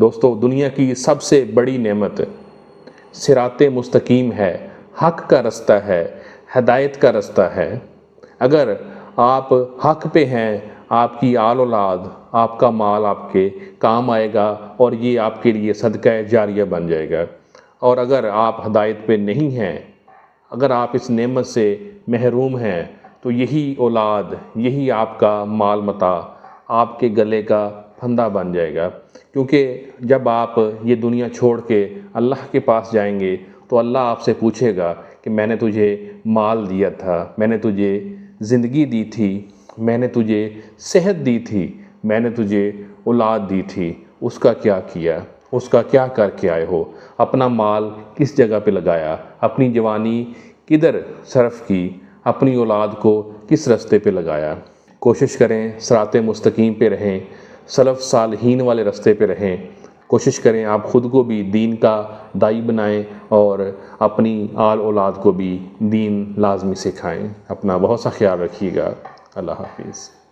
دوستو، دنیا کی سب سے بڑی نعمت صراط مستقیم ہے، حق کا رستہ ہے، ہدایت کا رستہ ہے۔ اگر آپ حق پہ ہیں، آپ کی آل اولاد، آپ کا مال آپ کے کام آئے گا اور یہ آپ کے لیے صدقہ جاریہ بن جائے گا۔ اور اگر آپ ہدایت پہ نہیں ہیں، اگر آپ اس نعمت سے محروم ہیں، تو یہی اولاد، یہی آپ کا مال متاع آپ کے گلے کا پھندا بن جائے گا۔ کیونکہ جب آپ یہ دنیا چھوڑ کے اللہ کے پاس جائیں گے تو اللہ آپ سے پوچھے گا کہ میں نے تجھے مال دیا تھا، میں نے تجھے زندگی دی تھی، میں نے تجھے صحت دی تھی، میں نے تجھے اولاد دی تھی، اس کا کیا کیا، اس کا کیا کر کے آئے ہو، اپنا مال کس جگہ پہ لگایا، اپنی جوانی کدھر صرف کی، اپنی اولاد کو کس رستے پہ لگایا۔ کوشش کریں صراط مستقیم پہ رہیں، سلف صالحین والے رستے پہ رہیں۔ کوشش کریں آپ خود کو بھی دین کا داعی بنائیں اور اپنی آل اولاد کو بھی دین لازمی سکھائیں۔ اپنا بہت سا خیال رکھیے گا۔ اللہ حافظ۔